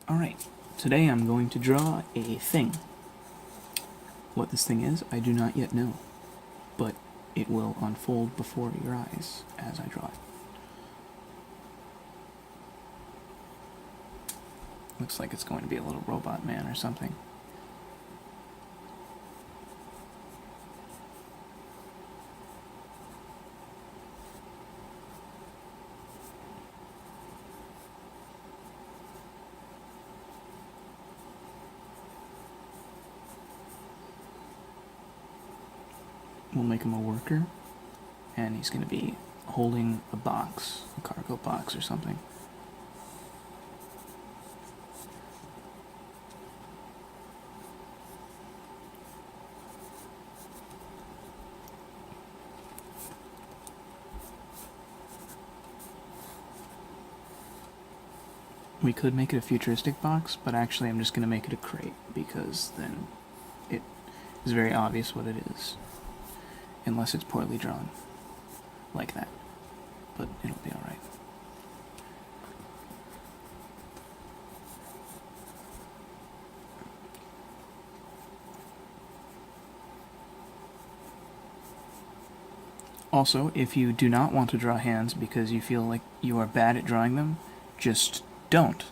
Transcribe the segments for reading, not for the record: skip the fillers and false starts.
Alright, today I'm going to draw a thing. What this thing is, I do not yet know, but it will unfold before your eyes as I draw it. Looks like it's going to be a little robot man or something. We'll make him a worker, and he's going to be holding a box, a cargo box or something. We could make it a futuristic box, but actually I'm just going to make it a crate, because then it is very obvious what it is. Unless it's poorly drawn. Like that. But it'll be alright. Also, if you do not want to draw hands because you feel like you are bad at drawing them, just don't.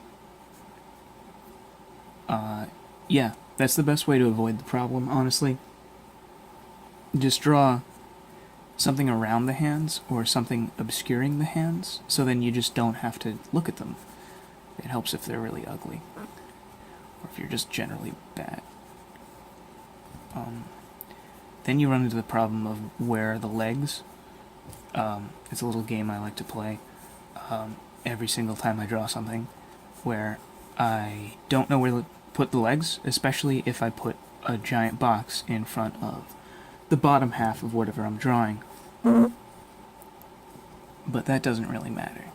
Yeah, that's the best way to avoid the problem, honestly. Just draw something around the hands or something obscuring the hands, so then you just don't have to look at them. It helps if they're really ugly, or if you're just generally bad. Then you run into the problem of where are the legs. It's a little game I like to play every single time I draw something, where I don't know where to put the legs, especially if I put a giant box in front of the bottom half of whatever I'm drawing. But that doesn't really matter.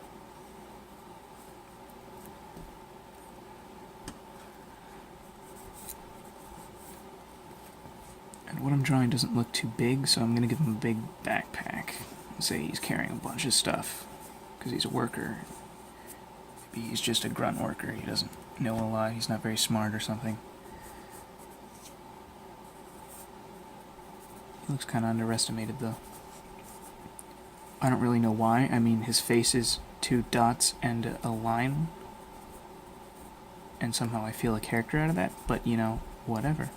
And what I'm drawing doesn't look too big, so I'm going to give him a big backpack. Say he's carrying a bunch of stuff, because he's a worker. Maybe he's just a grunt worker, he doesn't know a lot, he's not very smart or something. He looks kind of underestimated, though. I don't really know why. I mean, his face is 2 dots and a line, and somehow I feel a character out of that, but, you know, whatever.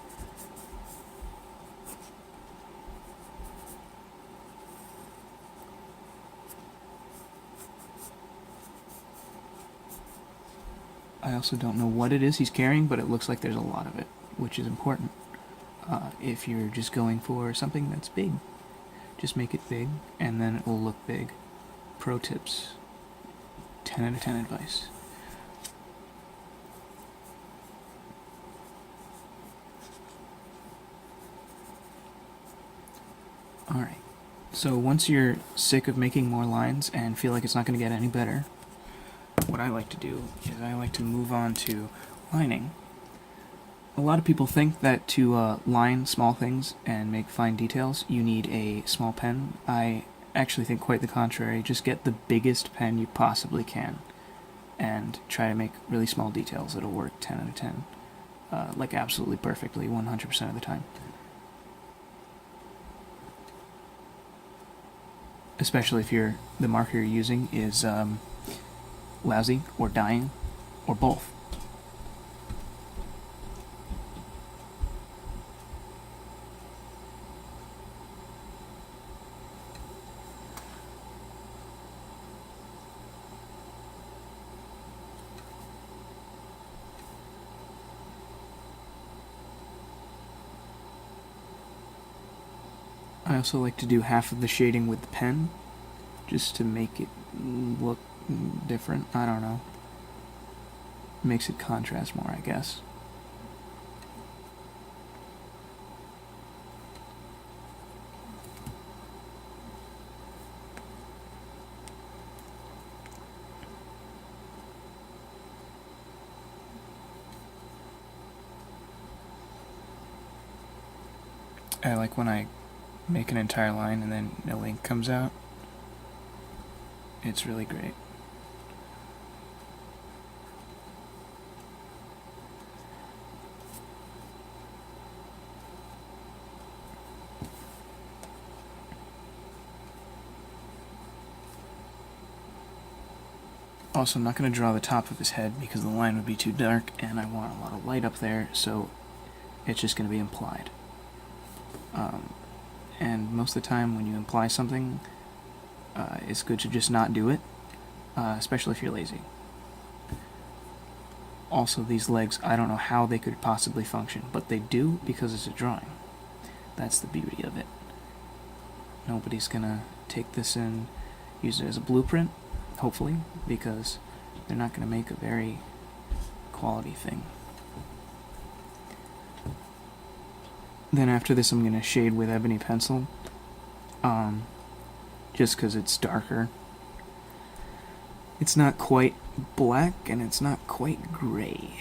I also don't know what it is he's carrying, but it looks like there's a lot of it, which is important. If you're just going for something that's big, just make it big, and then it will look big. Pro tips. 10 out of 10 advice. Alright, so once you're sick of making more lines and feel like it's not going to get any better, what I like to do is I like to move on to lining. A lot of people think that to line small things and make fine details, you need a small pen. I actually think quite the contrary. Just get the biggest pen you possibly can and try to make really small details. It'll work 10 out of 10. Like absolutely perfectly, 100% of the time. Especially if the marker you're using is lousy or dying or both. I also like to do half of the shading with the pen, just to make it look different. I don't know. Makes it contrast more, I guess. I like when I make an entire line and then no ink comes out. It's really great. Also, I'm not going to draw the top of his head because the line would be too dark, and I want a lot of light up there, so it's just going to be implied. And most of the time when you imply something, it's good to just not do it, especially if you're lazy. Also, these legs, I don't know how they could possibly function, but they do because it's a drawing. That's the beauty of it. Nobody's gonna take this and use it as a blueprint, hopefully, because they're not gonna make a very quality thing. Then after this, I'm gonna shade with ebony pencil, just because it's darker. It's not quite black and it's not quite gray.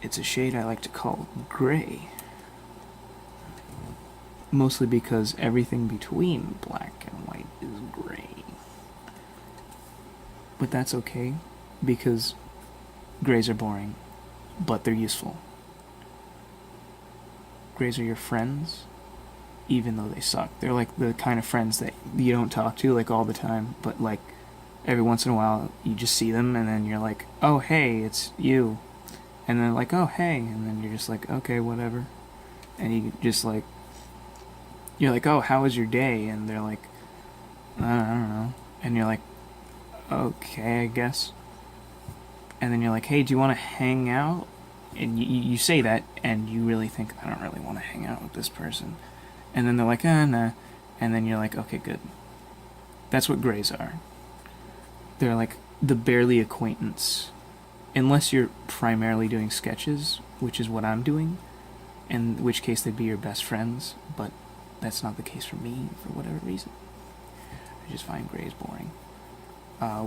It's a shade I like to call gray. Mostly because everything between black and white is gray. But that's okay, because grays are boring, but they're useful. Grays are your friends, even though they suck. They're like the kind of friends that you don't talk to like all the time, but like every once in a while you just see them and then you're like, oh hey, it's you. And then like, oh hey, and then you're just like, okay, whatever. And you just like, you're like, oh, how was your day? And they're like, I don't know. And you're like, okay, I guess. And then you're like, hey, do you want to hang out? And you say that, and you really think, I don't really want to hang out with this person. And then they're like, nah. And then you're like, okay, good. That's what grays are. They're like the barely acquaintance. Unless you're primarily doing sketches, which is what I'm doing, in which case they'd be your best friends, but that's not the case for me, for whatever reason. I just find grays boring.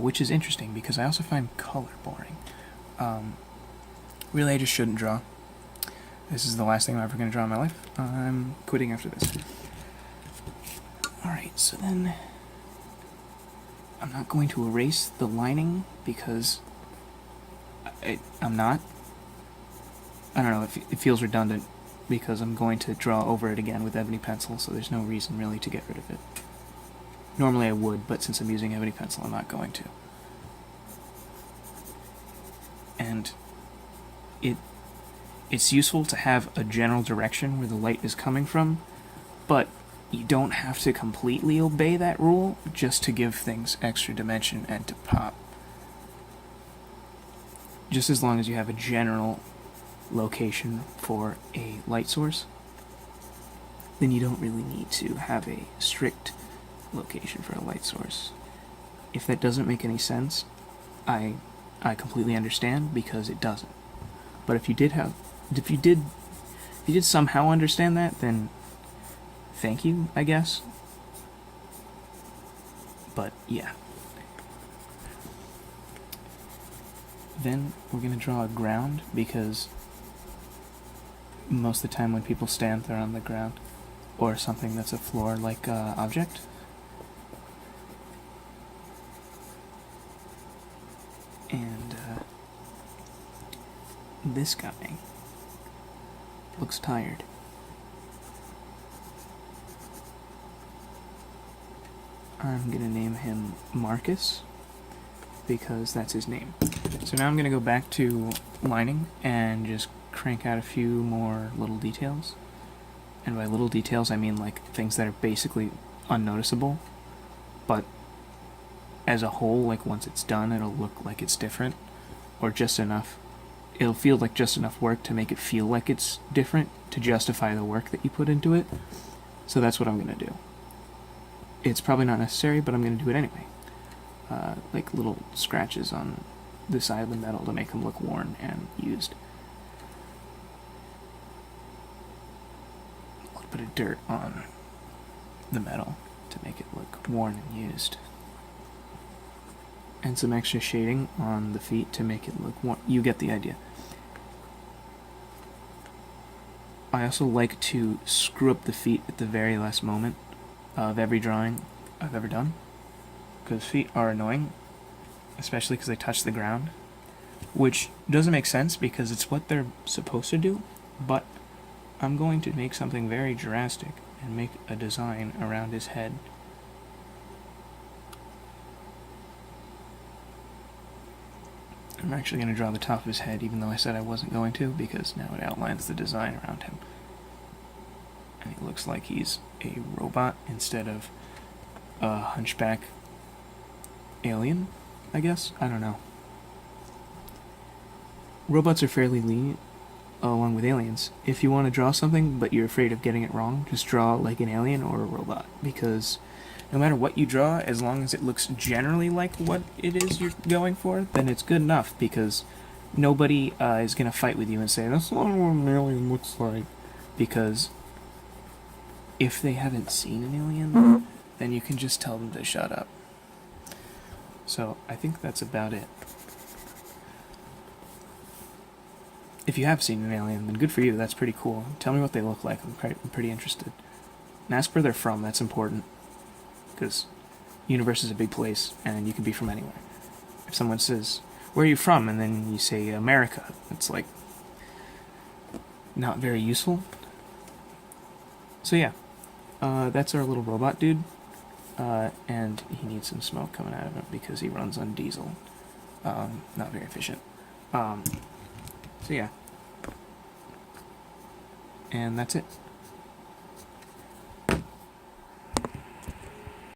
Which is interesting, because I also find color boring. Really, I just shouldn't draw. This is the last thing I'm ever going to draw in my life. I'm quitting after this. Alright, so then I'm not going to erase the lining because I'm not. I don't know, it feels redundant because I'm going to draw over it again with ebony pencil, so there's no reason really to get rid of it. Normally I would, but since I'm using ebony pencil, I'm not going to. And it's useful to have a general direction where the light is coming from, but you don't have to completely obey that rule just to give things extra dimension and to pop. Just as long as you have a general location for a light source, then you don't really need to have a strict location for a light source. If that doesn't make any sense, I completely understand, because it doesn't. But if you did somehow understand that, then thank you, I guess. But yeah. Then we're going to draw a ground, because most of the time when people stand, they're on the ground, or something that's a floor-like object. And this guy looks tired. I'm gonna name him Markus, because that's his name. So now I'm gonna go back to lining and just crank out a few more little details. And by little details, I mean like things that are basically unnoticeable, but as a whole, like once it's done, it'll look like it's different, or just enough. It'll feel like just enough work to make it feel like it's different, to justify the work that you put into it. So that's what I'm gonna do. It's probably not necessary, but I'm gonna do it anyway. Like little scratches on the side of the metal to make them look worn and used. A little bit of dirt on the metal to make it look worn and used. And some extra shading on the feet to make it look worn. You get the idea. I also like to screw up the feet at the very last moment of every drawing I've ever done, because feet are annoying, especially because they touch the ground, which doesn't make sense because it's what they're supposed to do, but I'm going to make something very drastic and make a design around his head. I'm actually going to draw the top of his head, even though I said I wasn't going to, because now it outlines the design around him. And he looks like he's a robot instead of a hunchback alien, I guess? I don't know. Robots are fairly lenient, along with aliens. If you want to draw something, but you're afraid of getting it wrong, just draw like an alien or a robot, because no matter what you draw, as long as it looks generally like what it is you're going for, then it's good enough, because nobody is going to fight with you and say, that's not what an alien looks like, because if they haven't seen an alien, then you can just tell them to shut up. So I think that's about it. If you have seen an alien, then good for you, that's pretty cool. Tell me what they look like, I'm pretty interested. And ask where they're from, that's important. Because the universe is a big place, and you can be from anywhere. If someone says, where are you from? And then you say, America, it's like, not very useful. So yeah, that's our little robot dude. And he needs some smoke coming out of him because he runs on diesel. Not very efficient. So yeah. And that's it.